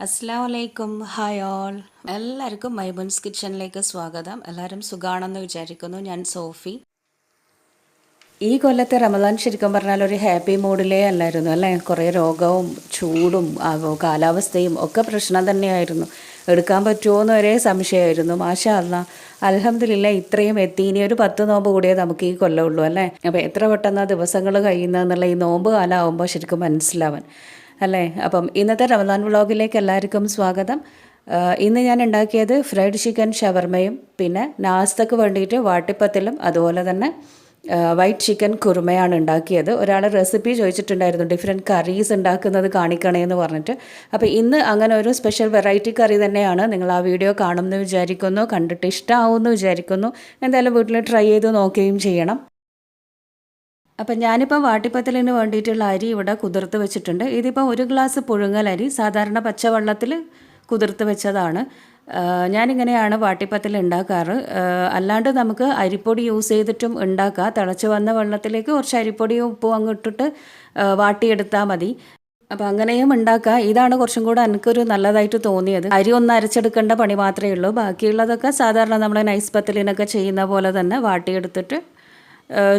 അസ്സലാമലൈക്കും hi all എല്ലാവർക്കും മൈമൂൺസ് കിച്ചണിലേക്ക് സ്വാഗതം. എല്ലാവരും സുഖാണെന്ന് വിചാരിക്കുന്നു. ഞാൻ സോഫി. ഈ കൊല്ലത്തെ റമദാൻ ശരിക്കും പറഞ്ഞാൽ ഒരു ഹാപ്പി മൂഡിലേ അല്ലായിരുന്നു അല്ലേ. കുറേ രോഗവും ചൂടും കാലാവസ്ഥയും ഒക്കെ പ്രശ്നം തന്നെയായിരുന്നു. എടുക്കാൻ പറ്റുമോ എന്ന് വരെ സംശയമായിരുന്നു. മാഷാ അല്ലാഹ്, അൽഹംദുലില്ലാ ഇത്രയും എത്തി. ഇനി ഒരു 10 നോമ്പ് കൂടിയേ നമുക്ക് ഈ കൊല്ലമുള്ളൂ അല്ലേ. അപ്പോൾ എത്ര പെട്ടെന്ന് ദിവസങ്ങൾ കഴിയുന്നതെന്നുള്ള ഈ നോമ്പ് കാലമാകുമ്പോൾ ശരിക്കും മനസ്സിലാവാൻ അല്ലേ. അപ്പം ഇന്നത്തെ റമദാൻ വ്ളോഗിലേക്ക് എല്ലാവർക്കും സ്വാഗതം. ഇന്ന് ഞാൻ ഉണ്ടാക്കിയത് ഫ്രൈഡ് ചിക്കൻ ഷവർമയും പിന്നെ നാസ്തക്ക് വേണ്ടിയിട്ട് വാട്ടിപ്പത്തിലും അതുപോലെ തന്നെ വൈറ്റ് ചിക്കൻ കുറുമയാണ് ഉണ്ടാക്കിയത്. ഒരാൾ റെസിപ്പി ചോദിച്ചിട്ടുണ്ടായിരുന്നു ഡിഫറെൻറ്റ് കറീസ് ഉണ്ടാക്കുന്നത് കാണിക്കണേ എന്ന് പറഞ്ഞിട്ട്. അപ്പോൾ ഇന്ന് അങ്ങനെ ഒരു സ്പെഷ്യൽ വെറൈറ്റി കറി തന്നെയാണ്. നിങ്ങൾ ആ വീഡിയോ കാണുമെന്ന് വിചാരിക്കുന്നു, കണ്ടിട്ട് ഇഷ്ടമാവുമെന്ന് വിചാരിക്കുന്നു. എന്തായാലും വീട്ടിൽ ട്രൈ ചെയ്ത് നോക്കുകയും ചെയ്യണം. അപ്പം ഞാനിപ്പം വാട്ടിപ്പത്തലിന് വേണ്ടിയിട്ടുള്ള അരി ഇവിടെ കുതിർത്ത് വെച്ചിട്ടുണ്ട്. ഇതിപ്പം 1 ഗ്ലാസ് പുഴുങ്ങലരി സാധാരണ പച്ചവെള്ളത്തിൽ കുതിർത്ത് വെച്ചതാണ്. ഞാനിങ്ങനെയാണ് വാട്ടിപ്പത്തൽ ഉണ്ടാക്കാറ്. അല്ലാണ്ട് നമുക്ക് അരിപ്പൊടി യൂസ് ചെയ്തിട്ടും ഉണ്ടാക്കാം. തിളച്ച് വന്ന വെള്ളത്തിലേക്ക് കുറച്ച് അരിപ്പൊടിയും ഉപ്പും അങ്ങ് ഇട്ടിട്ട് വാട്ടിയെടുത്താൽ മതി. അപ്പോൾ അങ്ങനെയും ഉണ്ടാക്കാം. ഇതാണ് കുറച്ചും കൂടെ എനിക്കൊരു നല്ലതായിട്ട് തോന്നിയത്. അരി ഒന്ന് അരച്ചെടുക്കേണ്ട പണി മാത്രമേ ഉള്ളൂ. ബാക്കിയുള്ളതൊക്കെ സാധാരണ നമ്മൾ നൈസ് പത്തലിനൊക്കെ ചെയ്യുന്ന പോലെ തന്നെ വാട്ടിയെടുത്തിട്ട്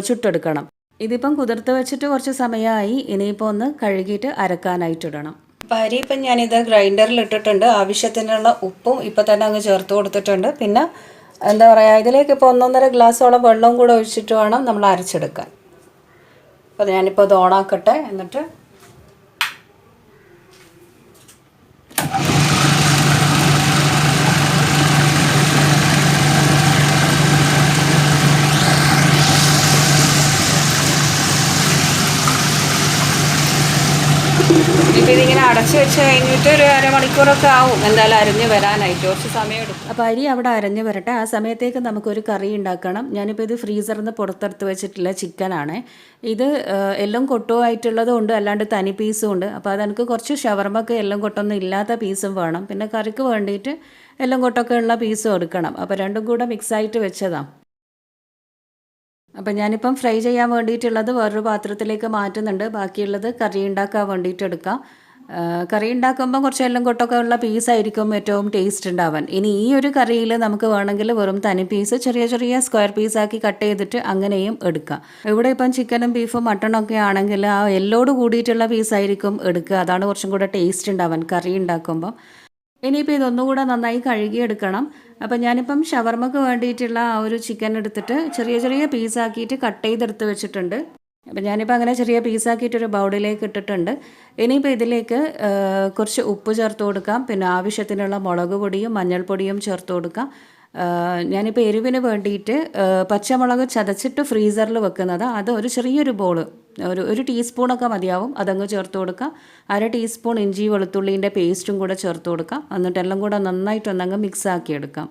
ചുട്ടെടുക്കണം. ഇതിപ്പം കുതിർത്ത് വെച്ചിട്ട് കുറച്ച് സമയമായി. ഇനിയിപ്പോൾ ഒന്ന് കഴുകിയിട്ട് അരക്കാനായിട്ടിടണം. അപ്പോൾ അരി ഇപ്പം ഞാനിത് ഗ്രൈൻഡറിൽ ഇട്ടിട്ടുണ്ട്. ആവശ്യത്തിനുള്ള ഉപ്പും ഇപ്പം തന്നെ അങ്ങ് ചേർത്ത് കൊടുത്തിട്ടുണ്ട്. പിന്നെ എന്താ പറയുക, ഇതിലേക്ക് ഇപ്പോൾ 1.5 ഗ്ലാസോളം വെള്ളവും കൂടെ ഒഴിച്ചിട്ട് വേണം നമ്മൾ അരച്ചെടുക്കാൻ. അപ്പോൾ ഞാനിപ്പോൾ ഇത് ഓണാക്കട്ടെ. എന്നിട്ട് ഇപ്പോൾ ഇതിങ്ങനെ അടച്ച് വെച്ച് കഴിഞ്ഞിട്ട് ഒരു അരമണിക്കൂറൊക്കെ ആവും എന്തായാലും അരഞ്ഞ് വരാനായിട്ട്. കുറച്ച് സമയം എടുക്കും. അപ്പോൾ അരി അവിടെ അരഞ്ഞ് വരട്ടെ. ആ സമയത്തേക്ക് നമുക്കൊരു കറി ഉണ്ടാക്കണം. ഞാനിപ്പോൾ ഇത് ഫ്രീസറിൽ നിന്ന് പുറത്തെടുത്ത് വെച്ചിട്ടുള്ള ചിക്കനാണ്. ഇത് എല്ലാം കൊട്ടുമായിട്ടുള്ളതും ഉണ്ട്, അല്ലാണ്ട് തനി പീസും ഉണ്ട്. അപ്പോൾ അതെനിക്ക് കുറച്ച് ഷവർമ്മക്ക് എല്ലാം കൊട്ടൊന്നും ഇല്ലാത്ത പീസും വേണം. പിന്നെ കറിക്ക് വേണ്ടിയിട്ട് എല്ലാം കൊട്ടൊക്കെ ഉള്ള പീസും എടുക്കണം. അപ്പോൾ രണ്ടും കൂടെ മിക്സായിട്ട് വെച്ചതാണ്. അപ്പം ഞാനിപ്പം ഫ്രൈ ചെയ്യാൻ വേണ്ടിയിട്ടുള്ളത് വേറൊരു പാത്രത്തിലേക്ക് മാറ്റുന്നുണ്ട്. ബാക്കിയുള്ളത് കറി ഉണ്ടാക്കാൻ വേണ്ടിയിട്ട് എടുക്കാം. കറി ഉണ്ടാക്കുമ്പോൾ കുറച്ച് എല്ലാം കൊട്ടൊക്കെ ഉള്ള പീസായിരിക്കും ഏറ്റവും ടേസ്റ്റ് ഉണ്ടാവാൻ. ഇനി ഈ ഒരു കറിയിൽ നമുക്ക് വേണമെങ്കിൽ വെറും തനി പീസ് ചെറിയ ചെറിയ സ്ക്വയർ പീസാക്കി കട്ട് ചെയ്തിട്ട് അങ്ങനെയും എടുക്കാം. ഇവിടെ ഇപ്പം ചിക്കനും ബീഫും മട്ടണും ഒക്കെ ആണെങ്കിൽ ആ എല്ലോട് കൂടിയിട്ടുള്ള പീസായിരിക്കും എടുക്കുക. അതാണ് കുറച്ചും കൂടെ ടേസ്റ്റ് ഉണ്ടാവാൻ കറി ഉണ്ടാക്കുമ്പോൾ. ഇനിയിപ്പോൾ ഇതൊന്നുകൂടെ നന്നായി കഴുകിയെടുക്കണം. അപ്പം ഞാനിപ്പം ഷവർമ്മക്ക് വേണ്ടിയിട്ടുള്ള ആ ഒരു ചിക്കൻ എടുത്തിട്ട് ചെറിയ ചെറിയ പീസാക്കിയിട്ട് കട്ട് ചെയ്തെടുത്ത് വെച്ചിട്ടുണ്ട്. അപ്പം ഞാനിപ്പോൾ അങ്ങനെ ചെറിയ പീസാക്കിയിട്ട് ഒരു ബൗളിലേക്ക് ഇട്ടിട്ടുണ്ട്. ഇനിയിപ്പോൾ ഇതിലേക്ക് കുറച്ച് ഉപ്പ് ചേർത്ത് കൊടുക്കാം. പിന്നെ ആവശ്യത്തിനുള്ള മുളക് പൊടിയും മഞ്ഞൾപ്പൊടിയും ചേർത്ത് കൊടുക്കാം. ഞാനിപ്പോൾ എരിവിന് വേണ്ടിയിട്ട് പച്ചമുളക് ചതച്ചിട്ട് ഫ്രീസറിൽ വെക്കുന്നത്, അത് ഒരു ചെറിയൊരു ബോൾ ഒരു ടീസ്പൂണൊക്കെ മതിയാവും. അതങ്ങ് ചേർത്ത് കൊടുക്കാം. 1/2 ടീസ്പൂൺ ഇഞ്ചി വെളുത്തുള്ളീൻ്റെ പേസ്റ്റും കൂടെ ചേർത്ത് കൊടുക്കാം. എന്നിട്ട് എല്ലാം കൂടെ നന്നായിട്ടൊന്നങ്ങ് മിക്സ് ആക്കി എടുക്കാം.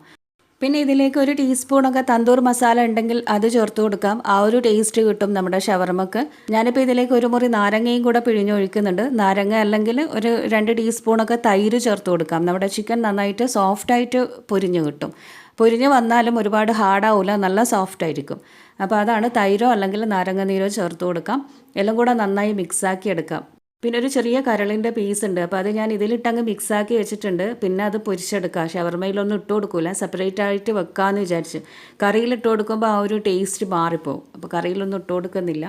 പിന്നെ ഇതിലേക്ക് 1 ടീസ്പൂണൊക്കെ തന്തൂർ മസാല ഉണ്ടെങ്കിൽ അത് ചേർത്ത് കൊടുക്കാം. ആ ഒരു ടേസ്റ്റ് കിട്ടും നമ്മുടെ ഷവർമ്മക്ക്. ഞാനിപ്പോൾ ഇതിലേക്ക് 1 മുറി നാരങ്ങയും കൂടെ പിഴിഞ്ഞൊഴിക്കുന്നുണ്ട്. നാരങ്ങ അല്ലെങ്കിൽ ഒരു 2 ടീസ്പൂണൊക്കെ തൈര് ചേർത്ത് കൊടുക്കാം. നമ്മുടെ ചിക്കൻ നന്നായിട്ട് സോഫ്റ്റായിട്ട് പൊരിഞ്ഞ് കിട്ടും. പൊരിഞ്ഞ് വന്നാലും ഒരുപാട് ഹാർഡാവില്ല, നല്ല സോഫ്റ്റ് ആയിരിക്കും. അപ്പോൾ അതാണ് തൈരോ അല്ലെങ്കിൽ നാരങ്ങ നീരോ ചേർത്ത് കൊടുക്കാം. എല്ലാം കൂടെ നന്നായി മിക്സാക്കി എടുക്കാം. പിന്നെ ഒരു ചെറിയ കരളിൻ്റെ പീസ് ഉണ്ട്. അപ്പോൾ അത് ഞാൻ ഇതിലിട്ടങ്ങ് മിക്സാക്കി വെച്ചിട്ടുണ്ട്. പിന്നെ അത് പൊരിച്ചെടുക്കാം. ഷവർമ്മയിലൊന്നും ഇട്ട് കൊടുക്കില്ല, സെപ്പറേറ്റ് ആയിട്ട് വെക്കാമെന്ന് വിചാരിച്ച്. കറിയിലിട്ട് കൊടുക്കുമ്പോൾ ആ ഒരു ടേസ്റ്റ് മാറിപ്പോവും. അപ്പോൾ കറിയിലൊന്നും ഇട്ട് കൊടുക്കുന്നില്ല.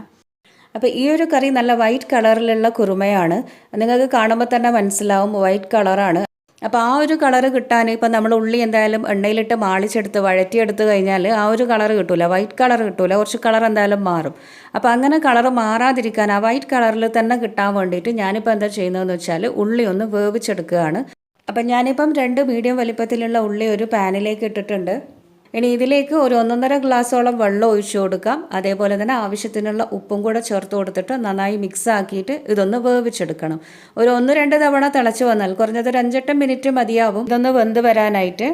അപ്പോൾ ഈ ഒരു കറി നല്ല വൈറ്റ് കളറിലുള്ള കുറുമയാണ്. നിങ്ങൾക്ക് കാണുമ്പോൾ തന്നെ മനസ്സിലാവും വൈറ്റ് കളറാണ്. അപ്പോൾ ആ ഒരു കളറ് കിട്ടാൻ ഇപ്പം നമ്മൾ ഉള്ളി എന്തായാലും എണ്ണയിലിട്ട് മാളിച്ചെടുത്ത് വഴറ്റിയെടുത്ത് കഴിഞ്ഞാൽ ആ ഒരു കളറ് കിട്ടില്ല, വൈറ്റ് കളർ കിട്ടില്ല. കുറച്ച് കളർ എന്തായാലും മാറും. അപ്പോൾ അങ്ങനെ കളറ് മാറാതിരിക്കാൻ ആ വൈറ്റ് കളറിൽ തന്നെ കിട്ടാൻ വേണ്ടിയിട്ട് ഞാനിപ്പോൾ എന്താ ചെയ്യുന്നതെന്ന് വെച്ചാൽ ഉള്ളി ഒന്ന് വേവിച്ചെടുക്കുകയാണ്. അപ്പം ഞാനിപ്പം 2 മീഡിയം വലിപ്പത്തിലുള്ള ഉള്ളി ഒരു പാനിലേക്ക് ഇട്ടിട്ടുണ്ട്. ഇനി ഇതിലേക്ക് ഒരു 1.5 ഗ്ലാസോളം വെള്ളം ഒഴിച്ചു കൊടുക്കാം. അതേപോലെ തന്നെ ആവശ്യത്തിനുള്ള ഉപ്പും കൂടെ ചേർത്ത് കൊടുത്തിട്ട് നന്നായി മിക്സ് ആക്കിയിട്ട് ഇതൊന്ന് വേവിച്ചെടുക്കണം. ഒരു 1-2 തവണ തിളച്ച് വന്നാൽ കുറഞ്ഞത് ഒരു 5-8 മിനിറ്റ് മതിയാവും ഇതൊന്ന് വെന്ത് വരാനായിട്ട്.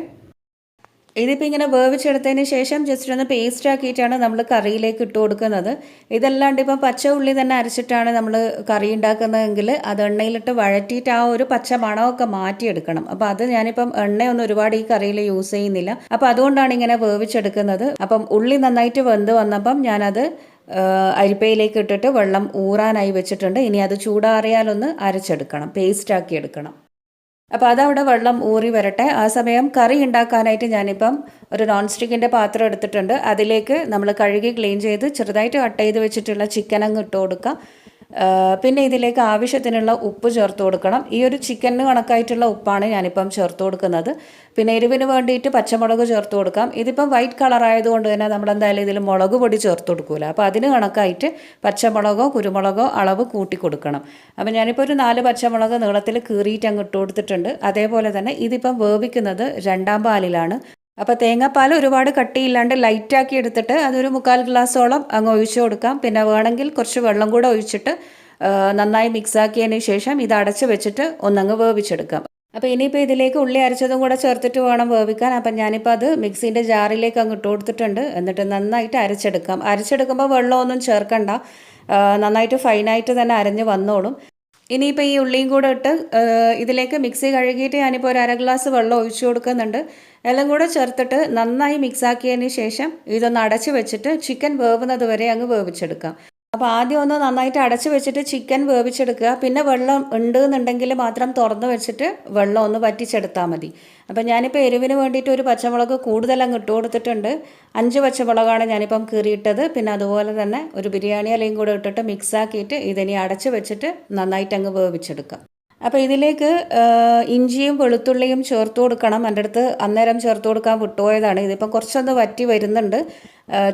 ഇതിപ്പോൾ ഇങ്ങനെ വേവിച്ചെടുത്തതിന് ശേഷം ജസ്റ്റ് ഒന്ന് പേസ്റ്റ് ആക്കിയിട്ടാണ് നമ്മൾ കറിയിലേക്ക് ഇട്ട് കൊടുക്കുന്നത്. ഇതല്ലാണ്ട് ഇപ്പം പച്ച ഉള്ളി തന്നെ അരച്ചിട്ടാണ് നമ്മൾ കറി ഉണ്ടാക്കുന്നതെങ്കിൽ അത് എണ്ണയിലിട്ട് വഴറ്റിയിട്ട് ആ ഒരു പച്ച മണമൊക്കെ മാറ്റിയെടുക്കണം. അപ്പോൾ അത് ഞാനിപ്പം എണ്ണയൊന്നും ഒരുപാട് ഈ കറിയിൽ യൂസ് ചെയ്യുന്നില്ല. അപ്പോൾ അതുകൊണ്ടാണ് ഇങ്ങനെ വേവിച്ചെടുക്കുന്നത്. അപ്പം ഉള്ളി നന്നായിട്ട് വെന്ത് വന്നപ്പം ഞാനത് അരിപ്പയിലേക്ക് ഇട്ടിട്ട് വെള്ളം ഊറാനായി വെച്ചിട്ടുണ്ട്. ഇനി അത് ചൂടാറിയാലൊന്ന് അരച്ചെടുക്കണം, പേസ്റ്റ് ആക്കി എടുക്കണം. അപ്പോൾ അതവിടെ വെള്ളം ഊറി വരട്ടെ. ആ സമയം കറി ഉണ്ടാക്കാനായിട്ട് ഞാനിപ്പം ഒരു നോൺ സ്റ്റിക്കിൻ്റെ പാത്രം എടുത്തിട്ടുണ്ട്. അതിലേക്ക് നമ്മൾ കഴുകി ക്ലീൻ ചെയ്ത് ചെറുതായിട്ട് കട്ട് ചെയ്ത് വെച്ചിട്ടുള്ള ചിക്കൻ അങ്ങ് ഇട്ട് കൊടുക്കാം. പിന്നെ ഇതിലേക്ക് ആവശ്യത്തിനുള്ള ഉപ്പ് ചേർത്ത് കൊടുക്കണം. ഈ ഒരു ചിക്കന് കണക്കായിട്ടുള്ള ഉപ്പാണ് ഞാനിപ്പം ചേർത്ത് കൊടുക്കുന്നത്. പിന്നെ എരിവിന് വേണ്ടിയിട്ട് പച്ചമുളക് ചേർത്ത് കൊടുക്കാം. ഇതിപ്പം വൈറ്റ് കളർ ആയതുകൊണ്ട് തന്നെ നമ്മളെന്തായാലും ഇതിൽ മുളക് പൊടി ചേർത്ത് കൊടുക്കില്ല. അപ്പോൾ അതിന് കണക്കായിട്ട് പച്ചമുളകോ കുരുമുളകോ അളവ് കൂട്ടി കൊടുക്കണം. അപ്പോൾ ഞാനിപ്പോൾ ഒരു 4 പച്ചമുളക് നീളത്തിൽ കീറിയിട്ട് അങ്ങ് ഇട്ട് കൊടുത്തിട്ടുണ്ട്. അതേപോലെ തന്നെ ഇതിപ്പം വേവിക്കുന്നത് 2ാം പാലിലാണ്. അപ്പോൾ തേങ്ങാപ്പാൽ ഒരുപാട് കട്ടിയില്ലാണ്ട് ലൈറ്റാക്കി എടുത്തിട്ട് അതൊരു 1/4 ഗ്ലാസ്സോളം അങ്ങ് ഒഴിച്ചു കൊടുക്കാം. പിന്നെ വേണമെങ്കിൽ കുറച്ച് വെള്ളം കൂടെ ഒഴിച്ചിട്ട് നന്നായി മിക്സാക്കിയതിന് ശേഷം ഇത് അടച്ച് വെച്ചിട്ട് ഒന്നങ്ങ് വേവിച്ചെടുക്കാം. അപ്പോൾ ഇനിയിപ്പോൾ ഇതിലേക്ക് ഉള്ളി അരച്ചതും കൂടെ ചേർത്തിട്ട് വേണം വേവിക്കാൻ. അപ്പം ഞാനിപ്പോൾ അത് മിക്സിൻ്റെ ജാറിലേക്ക് അങ്ങ് ഇട്ട് കൊടുത്തിട്ടുണ്ട്. എന്നിട്ട് നന്നായിട്ട് അരച്ചെടുക്കാം. അരച്ചെടുക്കുമ്പോൾ വെള്ളമൊന്നും ചേർക്കണ്ട, നന്നായിട്ട് ഫൈനായിട്ട് തന്നെ അരഞ്ഞ് വന്നോളും. ഇനിയിപ്പോൾ ഈ ഉള്ളിയും കൂടെ ഇട്ട് ഇതിലേക്ക് മിക്സി കഴുകിയിട്ട് ഞാനിപ്പോൾ ഒരു 1/2 ഗ്ലാസ് വെള്ളം ഒഴിച്ചു കൊടുക്കുന്നുണ്ട്. എല്ലാം കൂടെ ചേർത്തിട്ട് നന്നായി മിക്സാക്കിയതിന് ശേഷം ഇതൊന്ന് അടച്ച് വെച്ചിട്ട് ചിക്കൻ വേവുന്നത് വരെ അങ്ങ് വേവിച്ചെടുക്കാം. അപ്പോൾ ആദ്യം ഒന്ന് നന്നായിട്ട് അടച്ച് വെച്ചിട്ട് ചിക്കൻ വേവിച്ചെടുക്കുക. പിന്നെ വെള്ളം ഉണ്ട് എന്നുണ്ടെങ്കിൽ മാത്രം തുറന്ന് വെച്ചിട്ട് വെള്ളം ഒന്ന് വറ്റിച്ചെടുത്താൽ മതി. അപ്പോൾ ഞാനിപ്പോൾ എരിവിന് വേണ്ടിയിട്ട് ഒരു പച്ചമുളക് കൂടുതൽ അങ്ങ് ഇട്ട് കൊടുത്തിട്ടുണ്ട്. 5 പച്ചമുളകാണ് ഞാനിപ്പം കീറിയിട്ടത്. പിന്നെ അതുപോലെ തന്നെ ഒരു ബിരിയാണി ഇലയും കൂടെ ഇട്ടിട്ട് മിക്സാക്കിയിട്ട് ഇതിനി അടച്ച് വെച്ചിട്ട് നന്നായിട്ട് അങ്ങ് വേവിച്ചെടുക്കാം. അപ്പോൾ ഇതിലേക്ക് ഇഞ്ചിയും വെളുത്തുള്ളിയും ചേർത്ത് കൊടുക്കണം. എൻ്റെ അടുത്ത് അന്നേരം ചേർത്ത് കൊടുക്കാൻ വിട്ടുപോയതാണ്. ഇതിപ്പം കുറച്ചൊന്ന് വറ്റി വരുന്നുണ്ട്.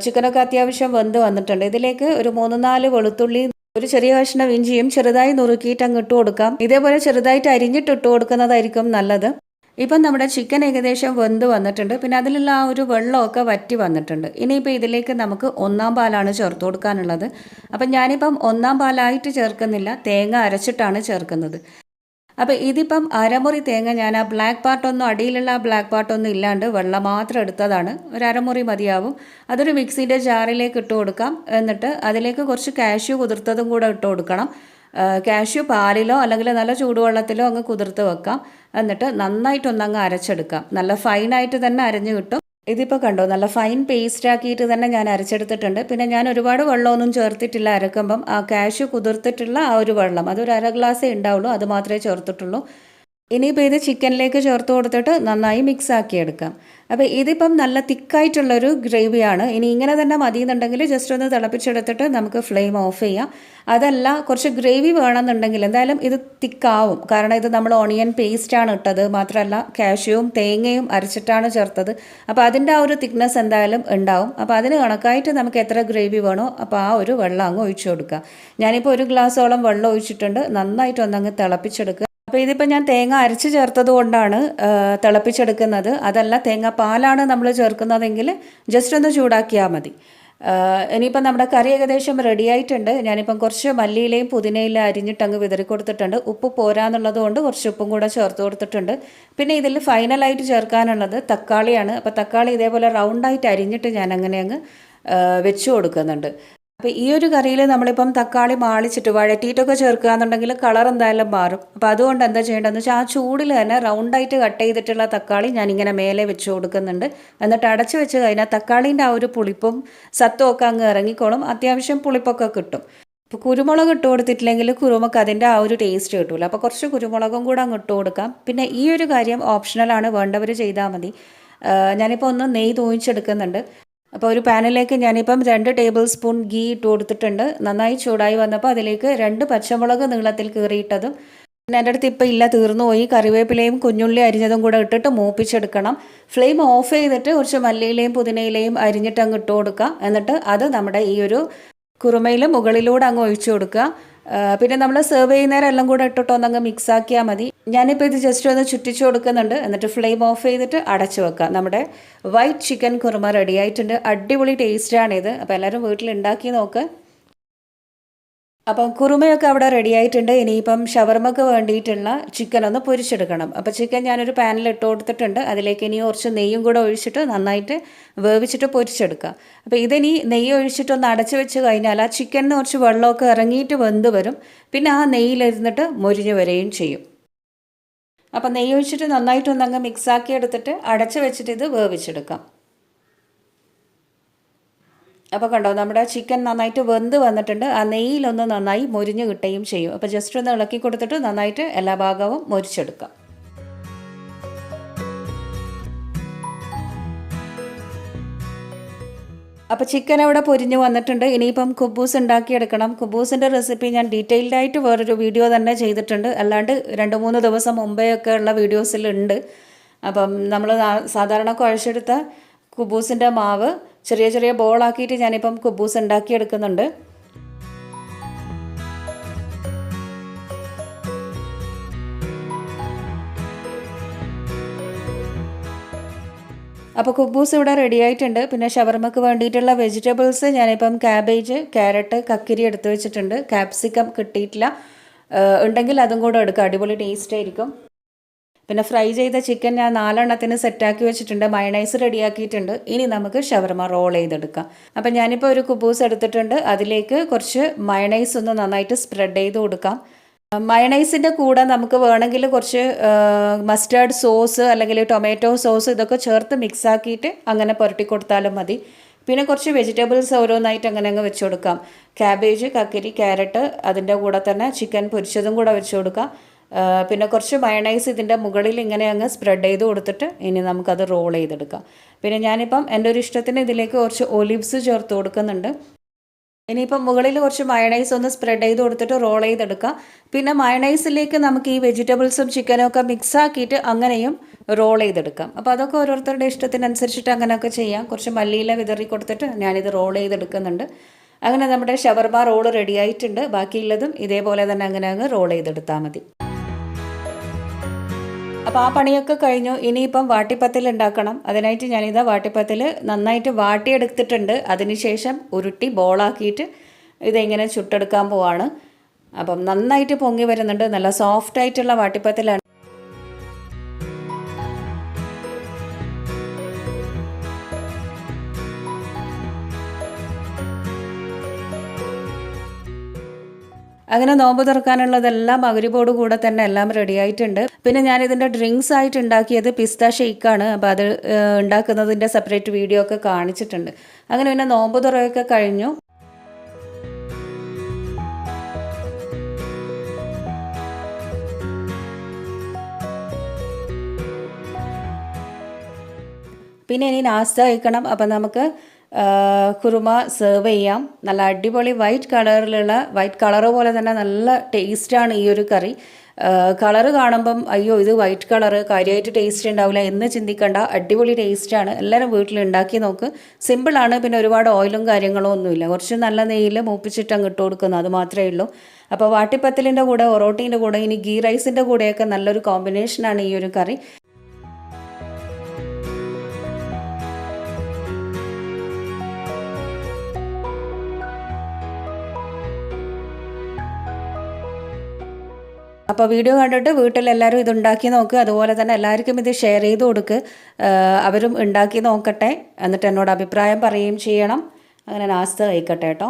ചിക്കനൊക്കെ അത്യാവശ്യം വെന്ത് വന്നിട്ടുണ്ട്. ഇതിലേക്ക് ഒരു 3-4 വെളുത്തുള്ളി, ഒരു ചെറിയ കഷ്ണം ഇഞ്ചിയും ചെറുതായി നുറുക്കിയിട്ട് അങ്ങ് ഇട്ട് കൊടുക്കാം. ഇതേപോലെ ചെറുതായിട്ട് അരിഞ്ഞിട്ട് ഇട്ട് കൊടുക്കുന്നതായിരിക്കും നല്ലത്. ഇപ്പം നമ്മുടെ ചിക്കൻ ഏകദേശം വെന്ത് വന്നിട്ടുണ്ട്. പിന്നെ അതിലുള്ള ആ ഒരു വെള്ളമൊക്കെ വറ്റി വന്നിട്ടുണ്ട്. ഇനിയിപ്പോൾ ഇതിലേക്ക് നമുക്ക് 1ാം പാലാണ് ചേർത്ത് കൊടുക്കാനുള്ളത്. അപ്പം ഞാനിപ്പം 1ാം പാലായിട്ട് ചേർക്കുന്നില്ല, തേങ്ങ അരച്ചിട്ടാണ് ചേർക്കുന്നത്. അപ്പോൾ ഇതിപ്പം അരമുറി തേങ്ങ ഞാൻ ആ ബ്ലാക്ക് പാർട്ടൊന്നും, അടിയിലുള്ള ആ ബ്ലാക്ക് പാർട്ടൊന്നും ഇല്ലാണ്ട് വെള്ളം മാത്രം എടുത്തതാണ്. ഒരു അരമുറി മതിയാവും. അതൊരു മിക്സിൻ്റെ ജാറിലേക്ക് ഇട്ട് കൊടുക്കാം. എന്നിട്ട് അതിലേക്ക് കുറച്ച് കാഷ്യൂ കുതിർത്തതും കൂടെ ഇട്ട് കൊടുക്കണം. കാഷ്യൂ പാലിലോ അല്ലെങ്കിൽ നല്ല ചൂടുവെള്ളത്തിലോ അങ്ങ് കുതിർത്ത് വെക്കാം. എന്നിട്ട് നന്നായിട്ടൊന്നങ്ങ് അരച്ചെടുക്കാം. നല്ല ഫൈനായിട്ട് തന്നെ അരഞ്ഞ് കിട്ടും. ഇതിപ്പോൾ കണ്ടോ, നല്ല ഫൈൻ പേസ്റ്റ് ആക്കിയിട്ട് തന്നെ ഞാൻ അരച്ചെടുത്തിട്ടുണ്ട്. പിന്നെ ഞാൻ ഒരുപാട് വെള്ളമൊന്നും ചേർത്തിട്ടില്ല. അരക്കുമ്പം ആ കാഷ്യൂ കുതിർത്തിട്ടുള്ള ആ ഒരു വെള്ളം അതൊരു 1/2 ഗ്ലാസ്സേ ഉണ്ടാവുള്ളൂ, അത് മാത്രമേ ചേർത്തിട്ടുള്ളൂ. ഇനിയിപ്പോൾ ഇത് ചിക്കനിലേക്ക് ചേർത്ത് കൊടുത്തിട്ട് നന്നായി മിക്സ് ആക്കിയെടുക്കാം. അപ്പോൾ ഇതിപ്പം നല്ല തിക്കായിട്ടുള്ളൊരു ഗ്രേവിയാണ്. ഇനി ഇങ്ങനെ തന്നെ മതിയെന്നുണ്ടെങ്കിൽ ജസ്റ്റ് ഒന്ന് തിളപ്പിച്ചെടുത്തിട്ട് നമുക്ക് ഫ്ലെയിം ഓഫ് ചെയ്യാം. അതല്ല കുറച്ച് ഗ്രേവി വേണമെന്നുണ്ടെങ്കിൽ എന്തായാലും ഇത് തിക്കാവും. കാരണം ഇത് നമ്മൾ ഓണിയൻ പേസ്റ്റാണ് ഇട്ടത്, മാത്രമല്ല കാഷ്യൂവും തേങ്ങയും അരച്ചിട്ടാണ് ചേർത്തത്. അപ്പോൾ അതിൻ്റെ ആ ഒരു തിക്നെസ് എന്തായാലും ഉണ്ടാവും. അപ്പോൾ അതിന് കണക്കായിട്ട് നമുക്ക് എത്ര ഗ്രേവി വേണോ അപ്പോൾ ആ ഒരു വെള്ളം അങ്ങ് ഒഴിച്ചു കൊടുക്കുക. ഞാനിപ്പോൾ 1 ഗ്ലാസ്സോളം വെള്ളം ഒഴിച്ചിട്ടുണ്ട്. നന്നായിട്ട് ഒന്നങ്ങ് തിളപ്പിച്ചെടുക്കുക. അപ്പോൾ ഇതിപ്പോൾ ഞാൻ തേങ്ങ അരച്ച് ചേർത്തത് കൊണ്ടാണ് തിളപ്പിച്ചെടുക്കുന്നത്. അതല്ല തേങ്ങാപ്പാലാണ് നമ്മൾ ചേർക്കുന്നതെങ്കിൽ ജസ്റ്റ് ഒന്ന് ചൂടാക്കിയാൽ മതി. ഇനിയിപ്പം നമ്മുടെ കറി ഏകദേശം റെഡി ആയിട്ടുണ്ട്. ഞാനിപ്പം കുറച്ച് മല്ലിയിലയും പുതിനയിലും അരിഞ്ഞിട്ട് അങ്ങ് വിതറി കൊടുത്തിട്ടുണ്ട്. ഉപ്പ് പോരാന്നുള്ളത് കൊണ്ട് കുറച്ച് ഉപ്പും കൂടെ ചേർത്ത് കൊടുത്തിട്ടുണ്ട്. പിന്നെ ഇതിൽ ഫൈനലായിട്ട് ചേർക്കാനുള്ളത് തക്കാളിയാണ്. അപ്പോൾ തക്കാളി ഇതേപോലെ റൗണ്ടായിട്ട് അരിഞ്ഞിട്ട് ഞാൻ അങ്ങനെ അങ്ങ് വെച്ച് കൊടുക്കുന്നുണ്ട്. അപ്പോൾ ഈ ഒരു കറിയിൽ നമ്മളിപ്പം തക്കാളി മാളിച്ചിട്ട് വഴറ്റിയിട്ടൊക്കെ ചേർക്കുക എന്നുണ്ടെങ്കിൽ കളർ എന്തായാലും മാറും. അപ്പോൾ അതുകൊണ്ട് എന്താ ചെയ്യേണ്ടതെന്ന് വെച്ചാൽ ആ ചൂടിൽ തന്നെ റൗണ്ടായിട്ട് കട്ട് ചെയ്തിട്ടുള്ള തക്കാളി ഞാനിങ്ങനെ മേലെ വെച്ച് കൊടുക്കുന്നുണ്ട്. എന്നിട്ട് അടച്ച് വെച്ച് കഴിഞ്ഞാൽ തക്കാളീൻ്റെ ആ ഒരു പുളിപ്പും സത്തും ഒക്കെ അങ്ങ് ഇറങ്ങിക്കോളും. അത്യാവശ്യം പുളിപ്പൊക്കെ കിട്ടും. ഇപ്പോൾ കുരുമുളക് ഇട്ട് കൊടുത്തിട്ടില്ലെങ്കിൽ കുരുമുളക് അതിൻ്റെ ആ ഒരു ടേസ്റ്റ് കിട്ടില്ല. അപ്പോൾ കുറച്ച് കുരുമുളകും കൂടെ അങ്ങ് ഇട്ട് കൊടുക്കാം. പിന്നെ ഈ ഒരു കാര്യം ഓപ്ഷണലാണ്, വേണ്ടവർ ചെയ്താൽ മതി. ഞാനിപ്പോൾ ഒന്ന് നെയ്യ് തൂങ്ങിച്ചെടുക്കുന്നുണ്ട്. അപ്പോൾ ഒരു പാനിലേക്ക് ഞാനിപ്പം 2 ടേബിൾ സ്പൂൺ ഗീ ഇട്ട് കൊടുത്തിട്ടുണ്ട്. നന്നായി ചൂടായി വന്നപ്പോൾ അതിലേക്ക് 2 പച്ചമുളക് നീളത്തിൽ കീറിയിട്ടതും, പിന്നെ എൻ്റെ അടുത്ത് ഇപ്പോൾ ഇല്ല, തീർന്നു പോയി, കറിവേപ്പിലയും കുഞ്ഞുള്ളി അരിഞ്ഞതും കൂടെ ഇട്ടിട്ട് മൂപ്പിച്ചെടുക്കണം. ഫ്ലെയിം ഓഫ് ചെയ്തിട്ട് കുറച്ച് മല്ലിയിലയും പുതിനയിലയും അരിഞ്ഞിട്ട് അങ്ങ് ഇട്ട് കൊടുക്കുക. എന്നിട്ട് അത് നമ്മുടെ ഈ ഒരു കുറുമയിൽ മുകളിലൂടെ അങ്ങ് ഒഴിച്ചു കൊടുക്കുക. പിന്നെ നമ്മൾ സെർവ് ചെയ്യുന്നേരം എല്ലാം കൂടെ ഇട്ടിട്ട് ഒന്നങ്ങ് മിക്സ് ആക്കിയാൽ മതി. ഞാനിപ്പോൾ ഇത് ജസ്റ്റ് ഒന്ന് ചുറ്റിച്ചു കൊടുക്കുന്നുണ്ട്. എന്നിട്ട് ഫ്ലെയിം ഓഫ് ചെയ്തിട്ട് അടച്ചു വെക്കുക. നമ്മുടെ വൈറ്റ് ചിക്കൻ കുറുമ റെഡി ആയിട്ടുണ്ട്. അടിപൊളി ടേസ്റ്റാണിത്. അപ്പോൾ എല്ലാവരും വീട്ടിൽ ഉണ്ടാക്കി നോക്ക്. അപ്പം കുറുമയൊക്കെ അവിടെ റെഡി ആയിട്ടുണ്ട്. ഇനിയിപ്പം ഷവർമ്മക്ക് വേണ്ടിയിട്ടുള്ള ചിക്കൻ ഒന്ന് പൊരിച്ചെടുക്കണം. അപ്പോൾ ചിക്കൻ ഞാനൊരു പാനിൽ ഇട്ട് കൊടുത്തിട്ടുണ്ട്. അതിലേക്ക് ഇനി കുറച്ച് നെയ്യും കൂടെ ഒഴിച്ചിട്ട് നന്നായിട്ട് വേവിച്ചിട്ട് പൊരിച്ചെടുക്കുക. അപ്പോൾ ഇതിനി നെയ്യ് ഒഴിച്ചിട്ടൊന്ന് അടച്ചു വെച്ച് കഴിഞ്ഞാൽ ആ ചിക്കനിന് കുറച്ച് വെള്ളമൊക്കെ ഇറങ്ങിയിട്ട് വെന്ത് വരും. പിന്നെ ആ നെയ്യിലിരുന്നിട്ട് മൊരിഞ്ഞ് വരികയും ചെയ്യും. അപ്പോൾ നെയ്യ് ഒഴിച്ചിട്ട് നന്നായിട്ടൊന്നങ്ങ് മിക്സാക്കി എടുത്തിട്ട് അടച്ചു വെച്ചിട്ട് ഇത് വേവിച്ചെടുക്കാം. അപ്പോൾ കണ്ടോ, നമ്മുടെ ചിക്കൻ നന്നായിട്ട് വെന്ത് വന്നിട്ടുണ്ട്. ആ നെയ്യിലൊന്ന് നന്നായി മൊരിഞ്ഞ് കിട്ടുകയും ചെയ്യും. അപ്പോൾ ജസ്റ്റ് ഒന്ന് ഇളക്കി കൊടുത്തിട്ട് നന്നായിട്ട് എല്ലാ ഭാഗവും മൊരിച്ചെടുക്കാം. അപ്പോൾ ചിക്കൻ അവിടെ പൊരിഞ്ഞ് വന്നിട്ടുണ്ട്. ഇനിയിപ്പം കുബൂസ് ഉണ്ടാക്കിയെടുക്കണം. കുബൂസിൻ്റെ റെസിപ്പി ഞാൻ ഡീറ്റെയിൽഡായിട്ട് വേറൊരു വീഡിയോ തന്നെ ചെയ്തിട്ടുണ്ട്. അല്ലാണ്ട് 2-3 ദിവസം മുമ്പേ ഒക്കെ ഉള്ള വീഡിയോസിലുണ്ട്. അപ്പം നമ്മൾ സാധാരണ കുഴച്ചെടുത്ത കുബൂസിൻ്റെ മാവ് ചെറിയ ചെറിയ ബോളാക്കിയിട്ട് ഞാനിപ്പം കുബൂസ് ഉണ്ടാക്കിയെടുക്കുന്നുണ്ട്. അപ്പോൾ കുബൂസ് ഇവിടെ റെഡി ആയിട്ടുണ്ട്. പിന്നെ ഷവർമക്ക് വേണ്ടിയിട്ടുള്ള വെജിറ്റബിൾസ് ഞാനിപ്പം ക്യാബേജ്, ക്യാരറ്റ്, കക്കിരി എടുത്ത് വെച്ചിട്ടുണ്ട്. ക്യാപ്സിക്കം കിട്ടിയിട്ടില്ല, ഉണ്ടെങ്കിൽ അതും കൂടെ എടുക്കുക, അടിപൊളി ടേസ്റ്റ് ആയിരിക്കും. പിന്നെ ഫ്രൈ ചെയ്ത ചിക്കൻ ഞാൻ 4 എണ്ണത്തിന് സെറ്റാക്കി വെച്ചിട്ടുണ്ട്. മയണൈസ് റെഡിയാക്കിയിട്ടുണ്ട്. ഇനി നമുക്ക് ഷവർമ റോൾ ചെയ്തെടുക്കാം. അപ്പം ഞാനിപ്പോൾ ഒരു കുബൂസ് എടുത്തിട്ടുണ്ട്. അതിലേക്ക് കുറച്ച് മയണൈസ് ഒന്ന് നന്നായിട്ട് സ്പ്രെഡ് ചെയ്ത് കൊടുക്കാം. മയണൈസിൻ്റെ കൂടെ നമുക്ക് വേണമെങ്കിൽ കുറച്ച് മസ്റ്റാർഡ് സോസ് അല്ലെങ്കിൽ ടൊമാറ്റോ സോസ് ഇതൊക്കെ ചേർത്ത് മിക്സ് ആക്കിയിട്ട് അങ്ങനെ പുരട്ടി കൊടുത്താലും മതി. പിന്നെ കുറച്ച് വെജിറ്റബിൾസ് ഓരോന്നായിട്ട് അങ്ങനെ അങ്ങ് വെച്ച് കൊടുക്കാം. ക്യാബേജ്, കക്കിരി, ക്യാരറ്റ്, അതിൻ്റെ കൂടെ തന്നെ ചിക്കൻ പൊരിച്ചതും കൂടെ വെച്ച് കൊടുക്കാം. പിന്നെ കുറച്ച് മയണൈസ് ഇതിൻ്റെ മുകളിൽ ഇങ്ങനെ അങ്ങ് സ്പ്രെഡ് ചെയ്ത് കൊടുത്തിട്ട് ഇനി നമുക്കത് റോൾ ചെയ്തെടുക്കാം. പിന്നെ ഞാനിപ്പം എൻ്റെ ഒരു ഇഷ്ടത്തിന് ഇതിലേക്ക് കുറച്ച് ഒലിവ്സ് ചേർത്ത് കൊടുക്കുന്നുണ്ട്. ഇനിയിപ്പം മുകളിൽ കുറച്ച് മയണൈസ് ഒന്ന് സ്പ്രെഡ് ചെയ്ത് കൊടുത്തിട്ട് റോൾ ചെയ്തെടുക്കാം. പിന്നെ മയണൈസിലേക്ക് നമുക്ക് ഈ വെജിറ്റബിൾസും ചിക്കനും ഒക്കെ മിക്സ് ആക്കിയിട്ട് അങ്ങനെയും റോൾ ചെയ്തെടുക്കാം. അപ്പോൾ അതൊക്കെ ഓരോരുത്തരുടെ ഇഷ്ടത്തിനനുസരിച്ചിട്ട് അങ്ങനെയൊക്കെ ചെയ്യാം. കുറച്ച് മല്ലിയില വിതറി കൊടുത്തിട്ട് ഞാനിത് റോൾ ചെയ്തെടുക്കുന്നുണ്ട്. അങ്ങനെ നമ്മുടെ ഷവർമ റോൾ റെഡി ആയിട്ടുണ്ട്. ബാക്കിയുള്ളതും ഇതേപോലെ തന്നെ അങ്ങനെ അങ്ങ് റോൾ ചെയ്തെടുത്താൽ മതി. അപ്പോൾ ആ പണിയൊക്കെ കഴിഞ്ഞു. ഇനിയിപ്പം വാട്ടിപ്പത്തിൽ ഉണ്ടാക്കണം. അതിനായിട്ട് ഞാനിതാ വാട്ടിപ്പത്തിൽ നന്നായിട്ട് വാട്ടിയെടുത്തിട്ടുണ്ട്. അതിനുശേഷം ഉരുട്ടി ബോളാക്കിയിട്ട് ഇതെങ്ങനെ ചുട്ടെടുക്കാൻ പോവാണ്. അപ്പം നന്നായിട്ട് പൊങ്ങി വരുന്നുണ്ട്. നല്ല സോഫ്റ്റായിട്ടുള്ള വാട്ടിപ്പത്തിലാണ്. അങ്ങനെ നോമ്പ് തുറക്കാനുള്ളതെല്ലാം മഗ്‌രിബോട് കൂടെ തന്നെ എല്ലാം റെഡി ആയിട്ടുണ്ട്. പിന്നെ ഞാനിതിൻ്റെ ഡ്രിങ്ക്സ് ആയിട്ട് ഉണ്ടാക്കിയത് പിസ്ത ഷെയ്ക്കാണ്. അപ്പോൾ അത് ഉണ്ടാക്കുന്നതിൻ്റെ സെപ്പറേറ്റ് വീഡിയോ ഒക്കെ കാണിച്ചിട്ടുണ്ട്. അങ്ങനെ പിന്നെ നോമ്പ് തുറയൊക്കെ കഴിഞ്ഞു. പിന്നെ ഇനി നാസ്ത കഴിക്കണം. അപ്പം നമുക്ക് കുറുമ സെർവ് ചെയ്യാം. നല്ല അടിപൊളി വൈറ്റ് കളറ് പോലെ തന്നെ നല്ല ടേസ്റ്റാണ് ഈ ഒരു കറി. കളറ് കാണുമ്പം അയ്യോ ഇത് വൈറ്റ് കളറ് കാര്യമായിട്ട് ടേസ്റ്റ് ഉണ്ടാവില്ല എന്ന് ചിന്തിക്കേണ്ട, അടിപൊളി ടേസ്റ്റാണ്. എല്ലാവരും വീട്ടിൽ ഉണ്ടാക്കി നോക്ക്. സിമ്പിളാണ്. പിന്നെ ഒരുപാട് ഓയിലും കാര്യങ്ങളും ഒന്നുമില്ല. കുറച്ച് നല്ല നെയ്യിൽ മൂപ്പിച്ചിട്ട് അങ്ങ് ഇട്ട് കൊടുക്കുന്നു, അത് മാത്രമേ ഉള്ളൂ. അപ്പോൾ വാട്ടിപ്പത്തലിൻ്റെ കൂടെ, ഒറോട്ടീൻ്റെ കൂടെ, ഇനി ഗീ റൈസിൻ്റെ കൂടെയൊക്കെ നല്ലൊരു കോമ്പിനേഷനാണ് ഈ ഒരു കറി. അപ്പോൾ വീഡിയോ കണ്ടിട്ട് വീട്ടിലെല്ലാവരും ഇതുണ്ടാക്കി നോക്കുക. അതുപോലെ തന്നെ എല്ലാവർക്കും ഇത് ഷെയർ ചെയ്ത് കൊടുക്കുക. അവരും ഉണ്ടാക്കി നോക്കട്ടെ, എന്നിട്ട് എന്നോട് അഭിപ്രായം പറയുകയും ചെയ്യണം. അങ്ങനെ നാസ്ത കഴിക്കട്ടെ കേട്ടോ.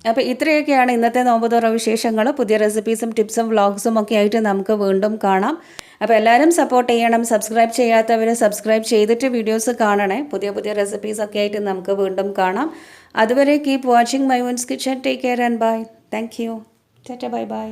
അപ്പോൾ ഇത്രയൊക്കെയാണ് ഇന്നത്തെ നോമ്പ് തുറ വിശേഷങ്ങൾ. പുതിയ റെസിപ്പീസും ടിപ്സും വ്ളോഗ്സും ഒക്കെ ആയിട്ട് നമുക്ക് വീണ്ടും കാണാം. അപ്പോൾ എല്ലാവരും സപ്പോർട്ട് ചെയ്യണം. സബ്സ്ക്രൈബ് ചെയ്യാത്തവർ സബ്സ്ക്രൈബ് ചെയ്തിട്ട് വീഡിയോസ് കാണണേ. പുതിയ പുതിയ റെസിപ്പീസൊക്കെ ആയിട്ട് നമുക്ക് വീണ്ടും കാണാം. അതുവരെ keep watching Maimoon's kitchen. Take care and bye. Thank you. Tata bye by.